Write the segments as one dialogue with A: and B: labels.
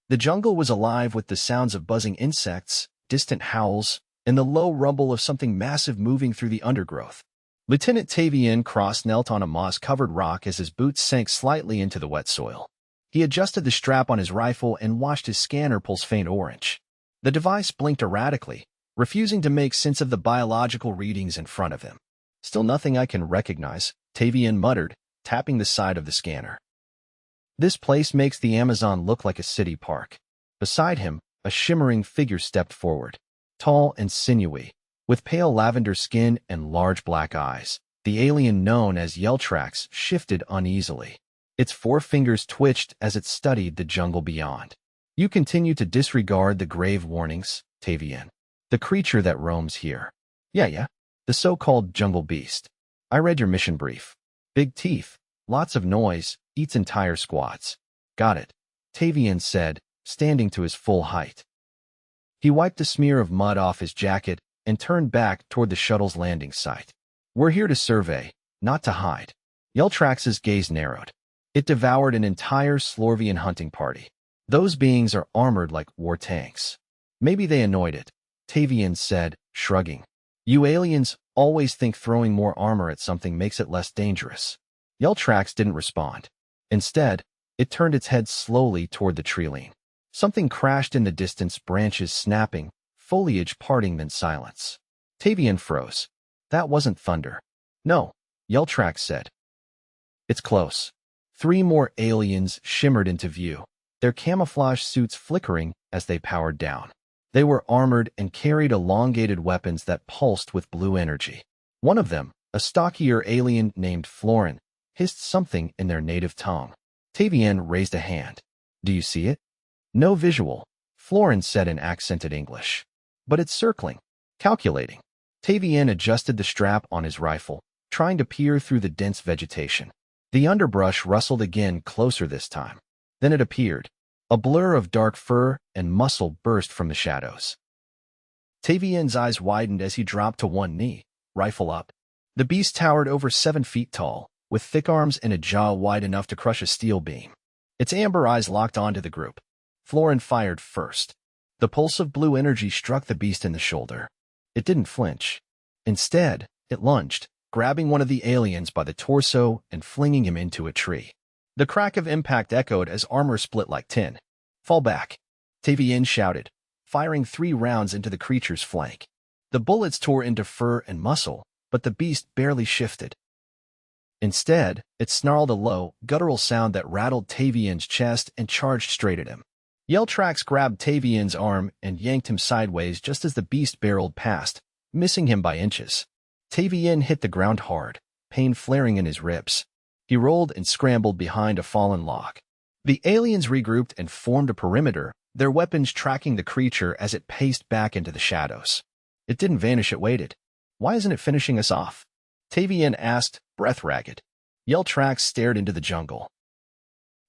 A: The jungle was alive with the sounds of buzzing insects, distant howls, and the low rumble of something massive moving through the undergrowth. Lieutenant Tavian Cross knelt on a moss-covered rock as his boots sank slightly into the wet soil. He adjusted the strap on his rifle and watched his scanner pulse faint orange. The device blinked erratically, refusing to make sense of the biological readings in front of him. "Still nothing I can recognize," Tavian muttered, tapping the side of the scanner. "This place makes the Amazon look like a city park." Beside him, a shimmering figure stepped forward, tall and sinewy, with pale lavender skin and large black eyes. The alien known as Yeltrax shifted uneasily. Its four fingers twitched as it studied the jungle beyond. "You continue to disregard the grave warnings, Tavian. The creature that roams here." Yeah. The so-called jungle beast. "I read your mission brief. Big teeth, lots of noise, eats entire squads." "Got it," Tavian said, standing to his full height. He wiped a smear of mud off his jacket and turned back toward the shuttle's landing site. "We're here to survey, not to hide." Yeltrax's gaze narrowed. It devoured an entire Slorvian hunting party. "Those beings are armored like war tanks." "Maybe they annoyed it," Tavian said, shrugging. "You aliens always think throwing more armor at something makes it less dangerous." Yeltrax didn't respond. Instead, it turned its head slowly toward the treeline. Something crashed in the distance, branches snapping, foliage parting, then silence. Tavian froze. "That wasn't thunder." "No," Yeltrax said. "It's close." Three more aliens shimmered into view, their camouflage suits flickering as they powered down. They were armored and carried elongated weapons that pulsed with blue energy. One of them, a stockier alien named Florin, hissed something in their native tongue. Tavian raised a hand. "Do you see it?" "No visual," Florin said in accented English. "But it's circling, calculating." Tavian adjusted the strap on his rifle, trying to peer through the dense vegetation. The underbrush rustled again, closer this time. Then it appeared. A blur of dark fur and muscle burst from the shadows. Tavian's eyes widened as he dropped to one knee, rifle up. The beast towered over 7 feet tall, with thick arms and a jaw wide enough to crush a steel beam. Its amber eyes locked onto the group. Florin fired first. The pulse of blue energy struck the beast in the shoulder. It didn't flinch. Instead, it lunged, grabbing one of the aliens by the torso and flinging him into a tree. The crack of impact echoed as armor split like tin. "Fall back," Tavian shouted, firing 3 rounds into the creature's flank. The bullets tore into fur and muscle, but the beast barely shifted. Instead, it snarled a low, guttural sound that rattled Tavian's chest and charged straight at him. Yeltrax grabbed Tavian's arm and yanked him sideways just as the beast barreled past, missing him by inches. Tavian hit the ground hard, pain flaring in his ribs. He rolled and scrambled behind a fallen log. The aliens regrouped and formed a perimeter, their weapons tracking the creature as it paced back into the shadows. "It didn't vanish, it waited. Why isn't it finishing us off?" Tavian asked, breath ragged. Yeltrax stared into the jungle.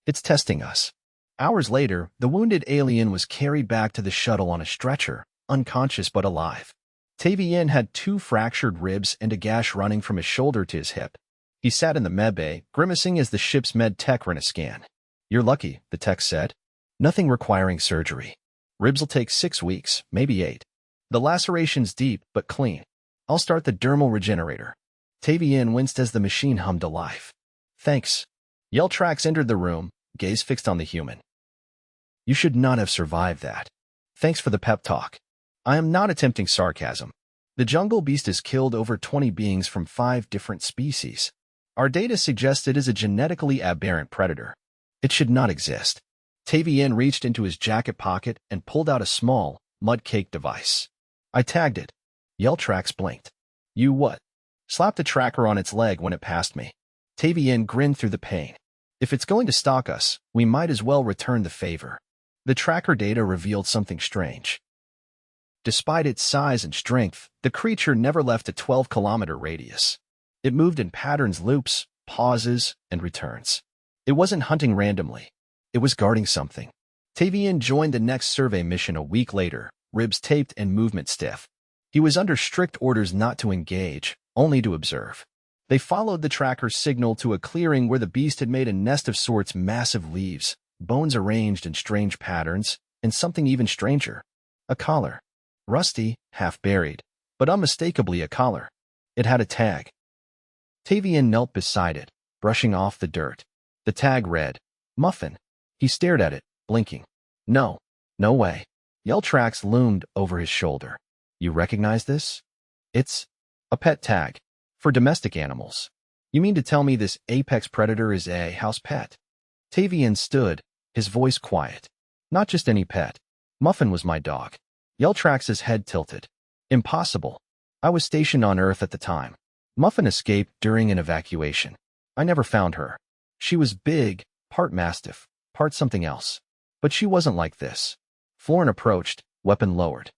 A: "It's testing us." Hours later, the wounded alien was carried back to the shuttle on a stretcher, unconscious but alive. Tavian had 2 fractured ribs and a gash running from his shoulder to his hip. He sat in the medbay, grimacing as the ship's med tech ran a scan. "You're lucky," the tech said. "Nothing requiring surgery. Ribs'll take 6 weeks, maybe 8. The laceration's deep, but clean. I'll start the dermal regenerator." Tavian winced as the machine hummed to life. "Thanks." Yeltrax entered the room, gaze fixed on the human. "You should not have survived that. Thanks for the pep talk. I am not attempting sarcasm. The jungle beast has killed over 20 beings from 5 different species. Our data suggests it is a genetically aberrant predator. It should not exist." Tavian reached into his jacket pocket and pulled out a small, mud-caked device. "I tagged it." Yeltrax blinked. "You what?" "Slapped a tracker on its leg when it passed me." Tavian grinned through the pain. "If it's going to stalk us, we might as well return the favor." The tracker data revealed something strange. Despite its size and strength, the creature never left a 12-kilometer radius. It moved in patterns, loops, pauses, and returns. It wasn't hunting randomly. It was guarding something. Tavian joined the next survey mission a week later, ribs taped and movement stiff. He was under strict orders not to engage, only to observe. They followed the tracker's signal to a clearing where the beast had made a nest of sorts, massive leaves, bones arranged in strange patterns, and something even stranger. A collar. Rusty, half-buried, but unmistakably a collar. It had a tag. Tavian knelt beside it, brushing off the dirt. The tag read, Muffin. He stared at it, blinking. No, no way. Yell tracks loomed over his shoulder. You recognize this? It's a pet tag. For domestic animals. You mean to tell me this apex predator is a house pet? Tavian stood, his voice quiet. Not just any pet. Muffin was my dog. Yelltrax's head tilted. Impossible. I was stationed on Earth at the time. Muffin escaped during an evacuation. I never found her. She was big, part mastiff, part something else. But she wasn't like this. Florin approached, weapon lowered.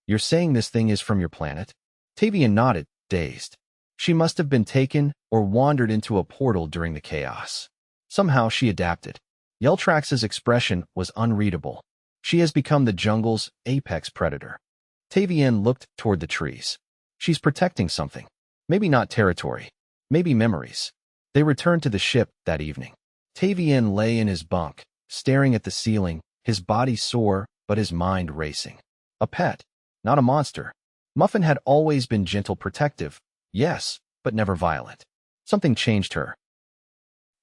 A: You're saying this thing is from your planet? Tavian nodded, dazed. She must have been taken or wandered into a portal during the chaos. Somehow she adapted. Yelltrax's expression was unreadable. She has become the jungle's apex predator. Tavian looked toward the trees. She's protecting something. Maybe not territory. Maybe memories. They returned to the ship that evening. Tavian lay in his bunk, staring at the ceiling, his body sore, but his mind racing. A pet, not a monster. Muffin had always been gentle, protective, yes, but never violent. Something changed her.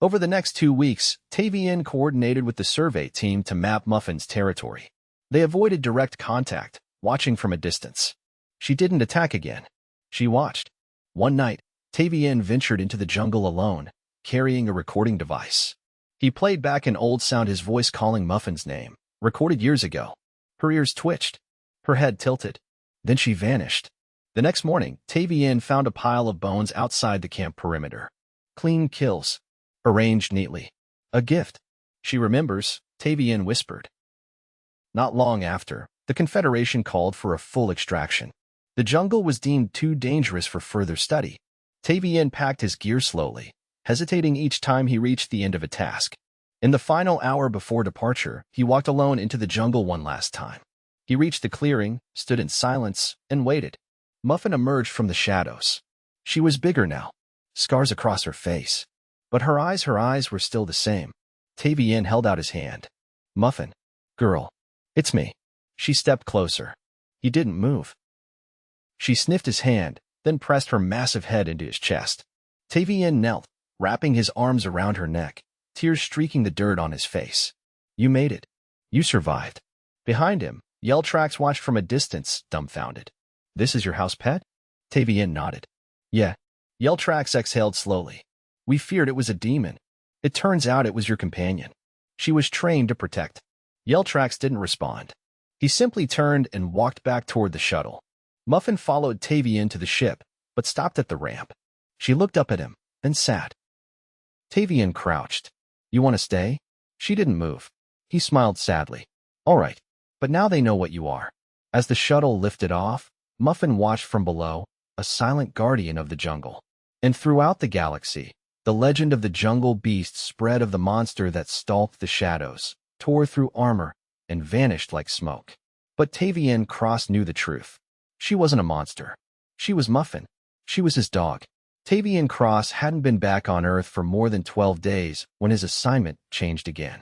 A: Over the next 2 weeks, Tavian coordinated with the survey team to map Muffin's territory. They avoided direct contact, watching from a distance. She didn't attack again. She watched. One night, Tavian ventured into the jungle alone, carrying a recording device. He played back an old sound, his voice calling Muffin's name, recorded years ago. Her ears twitched. Her head tilted. Then she vanished. The next morning, Tavian found a pile of bones outside the camp perimeter. Clean kills. Arranged neatly. A gift. She remembers, Tavian whispered. Not long after, the Confederation called for a full extraction. The jungle was deemed too dangerous for further study. Tavian packed his gear slowly, hesitating each time he reached the end of a task. In the final hour before departure, he walked alone into the jungle one last time. He reached the clearing, stood in silence, and waited. Muffin emerged from the shadows. She was bigger now, scars across her face. But her eyes were still the same. Tavian held out his hand. Muffin. Girl. It's me. She stepped closer. He didn't move. She sniffed his hand, then pressed her massive head into his chest. Tavian knelt, wrapping his arms around her neck, tears streaking the dirt on his face. You made it. You survived. Behind him, Yelltrax watched from a distance, dumbfounded. This is your house pet? Tavian nodded. Yeah. Yelltrax exhaled slowly. We feared it was a demon. It turns out it was your companion. She was trained to protect. Yelltrax didn't respond. He simply turned and walked back toward the shuttle. Muffin followed Tavian to the ship, but stopped at the ramp. She looked up at him, then sat. Tavian crouched. You want to stay? She didn't move. He smiled sadly. All right, but now they know what you are. As the shuttle lifted off, Muffin watched from below, a silent guardian of the jungle. And throughout the galaxy, the legend of the jungle beast spread, of the monster that stalked the shadows, tore through armor, and vanished like smoke. But Tavian Cross knew the truth. She wasn't a monster. She was Muffin. She was his dog. Tavian Cross hadn't been back on Earth for more than 12 days when his assignment changed again.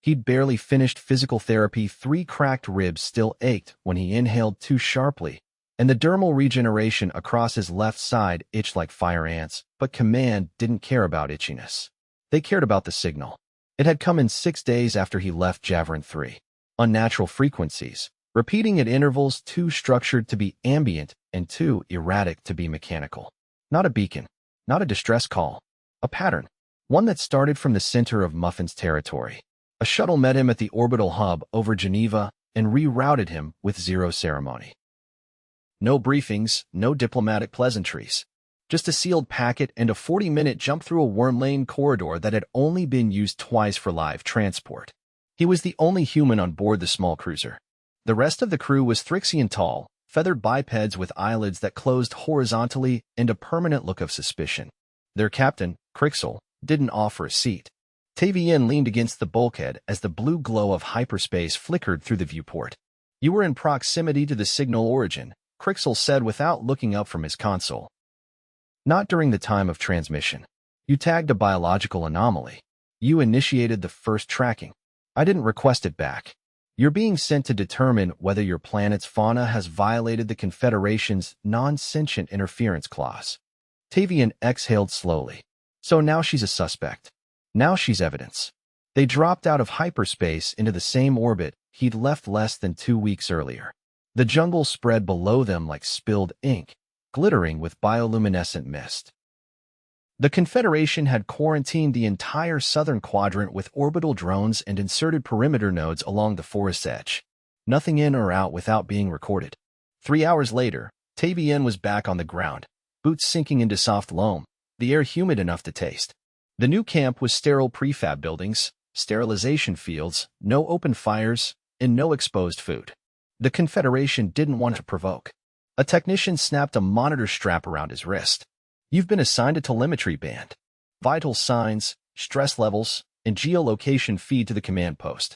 A: He'd barely finished physical therapy, 3 cracked ribs still ached when he inhaled too sharply, and the dermal regeneration across his left side itched like fire ants, but Command didn't care about itchiness. They cared about the signal. It had come in 6 days after he left Javerin 3. Unnatural frequencies, repeating at intervals too structured to be ambient and too erratic to be mechanical. Not a beacon, not a distress call, a pattern, one that started from the center of Muffin's territory. A shuttle met him at the orbital hub over Geneva and rerouted him with zero ceremony. No briefings, no diplomatic pleasantries. Just a sealed packet and a 40-minute jump through a worm-lane corridor that had only been used twice for live transport. He was the only human on board the small cruiser. The rest of the crew was Thrixian tall, feathered bipeds with eyelids that closed horizontally and a permanent look of suspicion. Their captain, Crixel, didn't offer a seat. Tavian leaned against the bulkhead as the blue glow of hyperspace flickered through the viewport. You were in proximity to the signal origin, Crixel said without looking up from his console. Not during the time of transmission. You tagged a biological anomaly. You initiated the first tracking. I didn't request it back. You're being sent to determine whether your planet's fauna has violated the Confederation's non-sentient interference clause. Tavian exhaled slowly. So now she's a suspect. Now she's evidence. They dropped out of hyperspace into the same orbit he'd left less than 2 weeks earlier. The jungle spread below them like spilled ink, glittering with bioluminescent mist. The Confederation had quarantined the entire southern quadrant with orbital drones and inserted perimeter nodes along the forest's edge. Nothing in or out without being recorded. 3 hours later, Tavian was back on the ground, boots sinking into soft loam, the air humid enough to taste. The new camp was sterile prefab buildings, sterilization fields, no open fires, and no exposed food. The Confederation didn't want to provoke. A technician snapped a monitor strap around his wrist. You've been assigned a telemetry band. Vital signs, stress levels, and geolocation feed to the command post.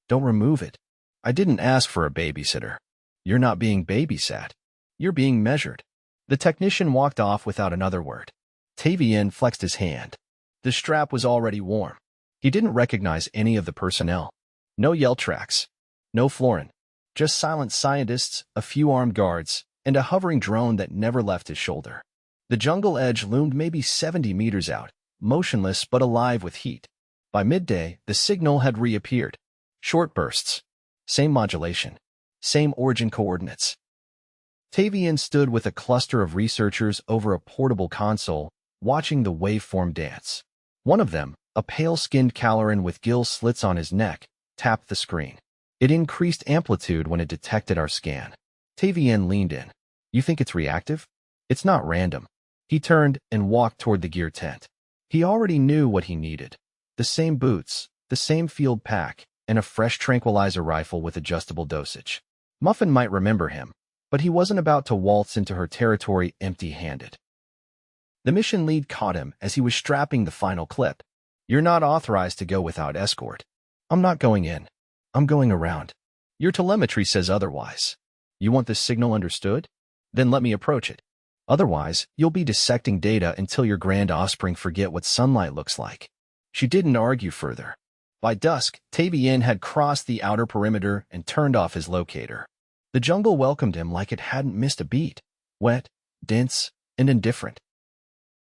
A: Don't remove it. I didn't ask for a babysitter. You're not being babysat. You're being measured. The technician walked off without another word. Tavian flexed his hand. The strap was already warm. He didn't recognize any of the personnel. No yell tracks. No Florin. Just silent scientists, a few armed guards, and a hovering drone that never left his shoulder. The jungle edge loomed maybe 70 meters out, motionless but alive with heat. By midday, the signal had reappeared. Short bursts. Same modulation. Same origin coordinates. Tavian stood with a cluster of researchers over a portable console, watching the waveform dance. One of them, a pale-skinned Caloran with gill slits on his neck, tapped the screen. It increased amplitude when it detected our scan. Tavian leaned in. You think it's reactive? It's not random. He turned and walked toward the gear tent. He already knew what he needed. The same boots, the same field pack, and a fresh tranquilizer rifle with adjustable dosage. Muffin might remember him, but he wasn't about to waltz into her territory empty-handed. The mission lead caught him as he was strapping the final clip. You're not authorized to go without escort. I'm not going in. I'm going around. Your telemetry says otherwise. You want this signal understood? Then let me approach it. Otherwise, you'll be dissecting data until your grand offspring forget what sunlight looks like. She didn't argue further. By dusk, Tavian had crossed the outer perimeter and turned off his locator. The jungle welcomed him like it hadn't missed a beat. Wet, dense, and indifferent.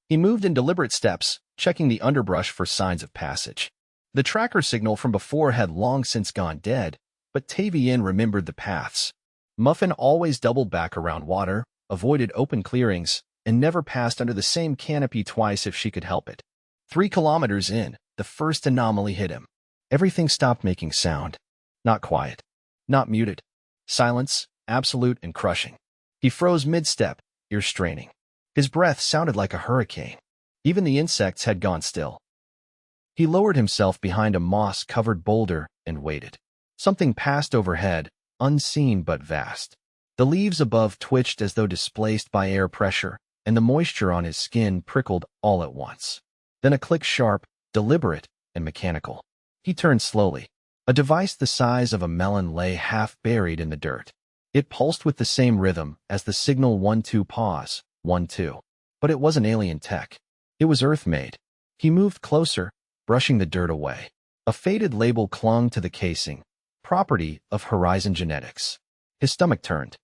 A: He moved in deliberate steps, checking the underbrush for signs of passage. The tracker signal from before had long since gone dead, but Tavian remembered the paths. Muffin always doubled back around water, avoided open clearings, and never passed under the same canopy twice if she could help it. 3 kilometers in, the first anomaly hit him. Everything stopped making sound. Not quiet. Not muted. Silence, absolute and crushing. He froze mid-step, ears straining. His breath sounded like a hurricane. Even the insects had gone still. He lowered himself behind a moss-covered boulder and waited. Something passed overhead, unseen but vast. The leaves above twitched as though displaced by air pressure, and the moisture on his skin prickled all at once. Then a click sharp, deliberate, and mechanical. He turned slowly. A device the size of a melon lay half buried in the dirt. It pulsed with the same rhythm as the signal 1-2 pause, 1-2. But it wasn't alien tech. It was Earth-made. He moved closer, brushing the dirt away. A faded label clung to the casing, property of Horizon Genetics. His stomach turned.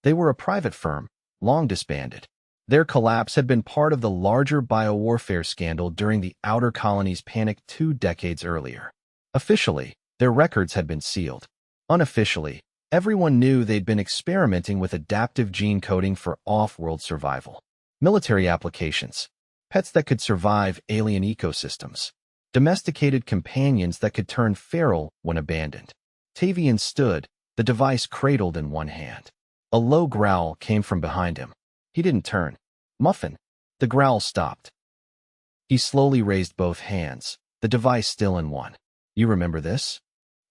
A: They were a private firm, long disbanded. Their collapse had been part of the larger biowarfare scandal during the Outer Colonies' panic 2 decades earlier. Officially, their records had been sealed. Unofficially, everyone knew they'd been experimenting with adaptive gene coding for off-world survival. Military applications, pets that could survive alien ecosystems, domesticated companions that could turn feral when abandoned. Tavian stood, the device cradled in one hand. A low growl came from behind him. He didn't turn. Muffin. The growl stopped. He slowly raised both hands, the device still in one. You remember this?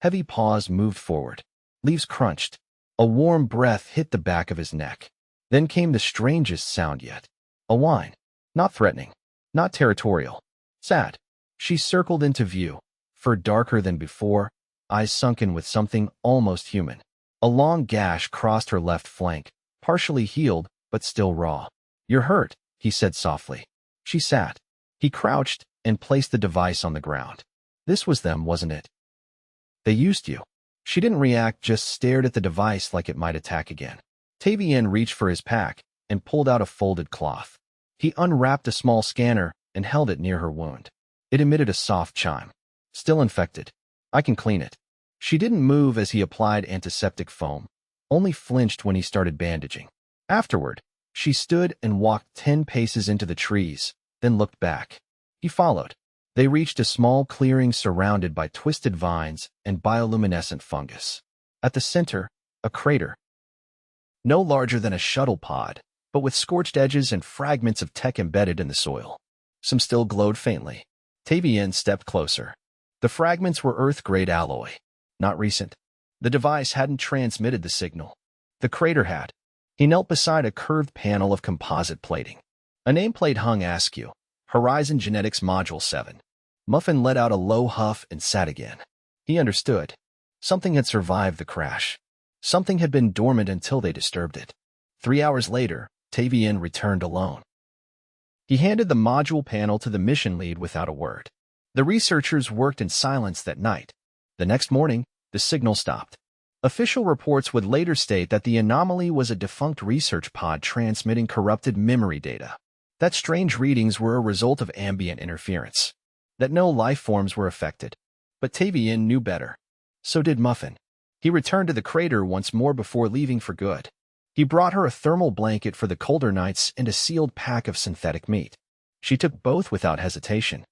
A: Heavy paws moved forward. Leaves crunched. A warm breath hit the back of his neck. Then came the strangest sound yet. A whine. Not threatening. Not territorial. Sad. She circled into view, fur darker than before, eyes sunken with something almost human. A long gash crossed her left flank, partially healed, but still raw. You're hurt, he said softly. She sat. He crouched, and placed the device on the ground. This was them, wasn't it? They used you. She didn't react, just stared at the device like it might attack again. Tavian reached for his pack and pulled out a folded cloth. He unwrapped a small scanner and held it near her wound. It emitted a soft chime. Still infected. I can clean it. She didn't move as he applied antiseptic foam, only flinched when he started bandaging. Afterward, she stood and walked 10 paces into the trees, then looked back. He followed. They reached a small clearing surrounded by twisted vines and bioluminescent fungus. At the center, a crater. No larger than a shuttle pod, but with scorched edges and fragments of tech embedded in the soil. Some still glowed faintly. Tavian stepped closer. The fragments were Earth-grade alloy. Not recent. The device hadn't transmitted the signal. The crater had. He knelt beside a curved panel of composite plating. A nameplate hung askew. Horizon Genetics Module 7. Muffin let out a low huff and sat again. He understood. Something had survived the crash. Something had been dormant until they disturbed it. 3 hours later, Tavian returned alone. He handed the module panel to the mission lead without a word. The researchers worked in silence that night. The next morning, the signal stopped. Official reports would later state that the anomaly was a defunct research pod transmitting corrupted memory data. That strange readings were a result of ambient interference. That no life forms were affected. But Tavian knew better. So did Muffin. He returned to the crater once more before leaving for good. He brought her a thermal blanket for the colder nights and a sealed pack of synthetic meat. She took both without hesitation.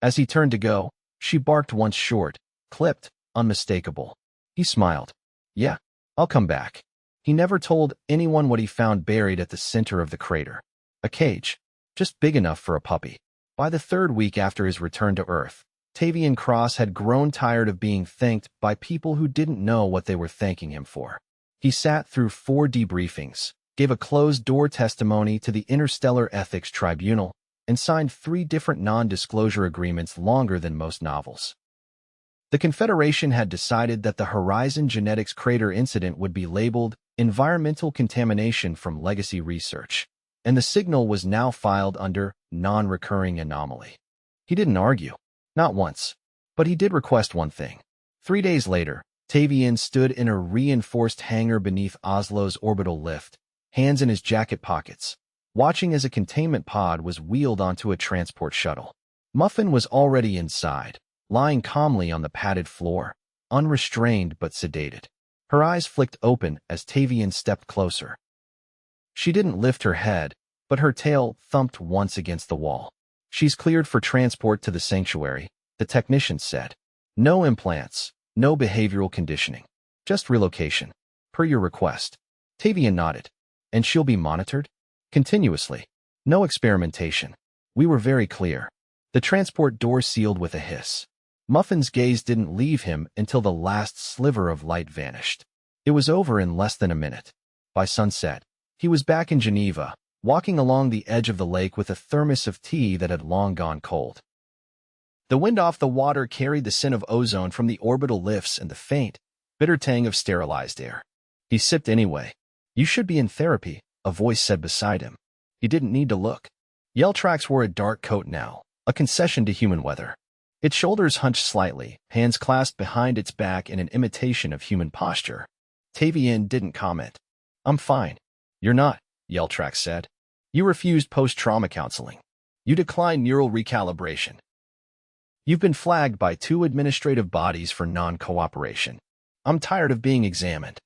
A: As he turned to go, she barked once short, clipped, unmistakable. He smiled. Yeah, I'll come back. He never told anyone what he found buried at the center of the crater. A cage, just big enough for a puppy. By the 3rd week after his return to Earth, Tavian Cross had grown tired of being thanked by people who didn't know what they were thanking him for. He sat through 4 debriefings, gave a closed-door testimony to the Interstellar Ethics Tribunal, and signed 3 different non-disclosure agreements longer than most novels. The Confederation had decided that the Horizon Genetics Crater incident would be labeled environmental contamination from legacy research, and the signal was now filed under non-recurring anomaly. He didn't argue. Not once. But he did request one thing. 3 days later, Tavian stood in a reinforced hangar beneath Oslo's orbital lift, hands in his jacket pockets, watching as a containment pod was wheeled onto a transport shuttle. Muffin was already inside, lying calmly on the padded floor, unrestrained but sedated. Her eyes flicked open as Tavian stepped closer. She didn't lift her head, but her tail thumped once against the wall. She's cleared for transport to the sanctuary, the technician said. No implants, no behavioral conditioning, just relocation, per your request. Tavian nodded. And she'll be monitored? Continuously. No experimentation. We were very clear. The transport door sealed with a hiss. Muffin's gaze didn't leave him until the last sliver of light vanished. It was over in less than a minute. By sunset, he was back in Geneva, walking along the edge of the lake with a thermos of tea that had long gone cold. The wind off the water carried the scent of ozone from the orbital lifts and the faint, bitter tang of sterilized air. He sipped anyway. You should be in therapy, a voice said beside him. He didn't need to look. Yeltrax wore a dark coat now, a concession to human weather. Its shoulders hunched slightly, hands clasped behind its back in an imitation of human posture. Tavian didn't comment. I'm fine. You're not, Yeltrax said. You refused post-trauma counseling. You declined neural recalibration. You've been flagged by 2 administrative bodies for non-cooperation. I'm tired of being examined.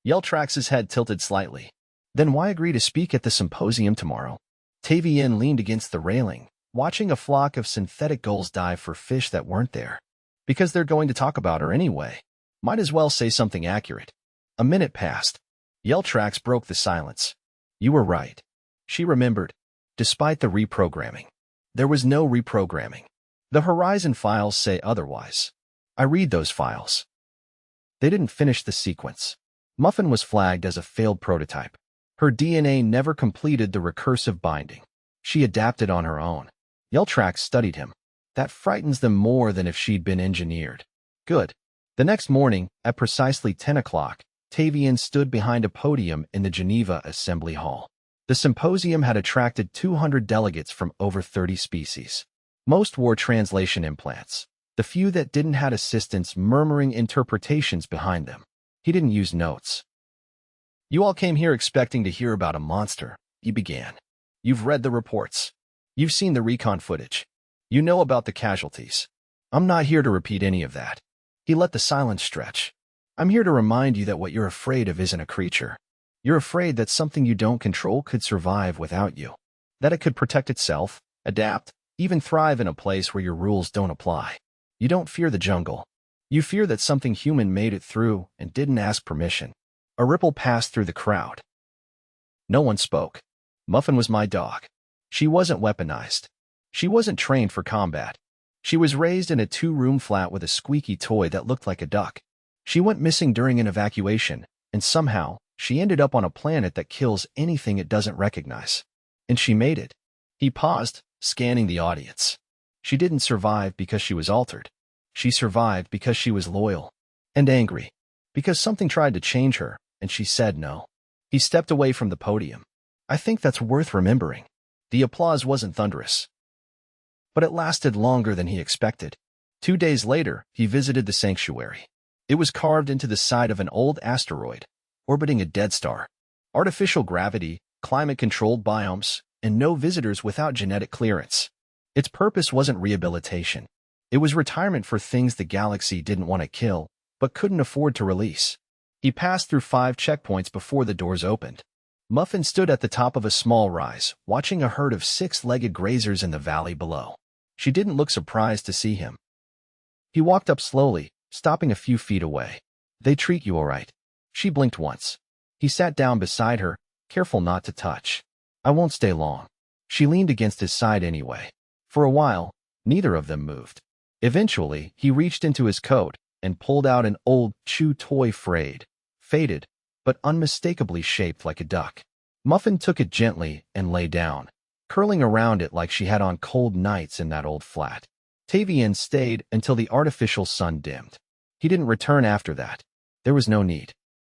A: Yeltrax's head tilted slightly. Then why agree to speak at the symposium tomorrow? Tavian leaned against the railing, watching a flock of synthetic gulls dive for fish that weren't there. Because they're going to talk about her anyway. Might as well say something accurate. A minute passed. Yeltrax broke the silence. You were right. She remembered. Despite the reprogramming. There was no reprogramming. The Horizon files say otherwise. I read those files. They didn't finish the sequence. Muffin was flagged as a failed prototype. Her DNA never completed the recursive binding. She adapted on her own. Yeltrax studied him. That frightens them more than if she'd been engineered. Good. The next morning, at precisely 10 o'clock, Tavian stood behind a podium in the Geneva Assembly Hall. The symposium had attracted 200 delegates from over 30 species. Most wore translation implants. The few that didn't had assistants murmuring interpretations behind them. He didn't use notes. "You all came here expecting to hear about a monster," he began. "You've read the reports. You've seen the recon footage. You know about the casualties. I'm not here to repeat any of that." He let the silence stretch. "I'm here to remind you that what you're afraid of isn't a creature. You're afraid that something you don't control could survive without you. That it could protect itself, adapt, even thrive in a place where your rules don't apply. You don't fear the jungle. You fear that something human made it through and didn't ask permission." A ripple passed through the crowd. No one spoke. Muffin was my dog. She wasn't weaponized. She wasn't trained for combat. She was raised in a 2-room flat with a squeaky toy that looked like a duck. She went missing during an evacuation, and somehow, she ended up on a planet that kills anything it doesn't recognize. And she made it. He paused, scanning the audience. She didn't survive because she was altered. She survived because she was loyal. And angry. Because something tried to change her, and she said no. He stepped away from the podium. I think that's worth remembering. The applause wasn't thunderous. But it lasted longer than he expected. 2 days later, he visited the sanctuary. It was carved into the side of an old asteroid, orbiting a dead star. Artificial gravity, climate-controlled biomes, and no visitors without genetic clearance. Its purpose wasn't rehabilitation. It was retirement for things the galaxy didn't want to kill, but couldn't afford to release. He passed through 5 checkpoints before the doors opened. Muffin stood at the top of a small rise, watching a herd of 6-legged grazers in the valley below. She didn't look surprised to see him. He walked up slowly, stopping a few feet away. "They treat you all right." She blinked once. He sat down beside her, careful not to touch. "I won't stay long." She leaned against his side anyway. For a while, neither of them moved. Eventually, he reached into his coat and pulled out an old chew toy frayed, faded, but unmistakably shaped like a duck. Muffin took it gently and lay down, curling around it like she had on cold nights in that old flat. Tavian stayed until the artificial sun dimmed. He didn't return after that. There was no need.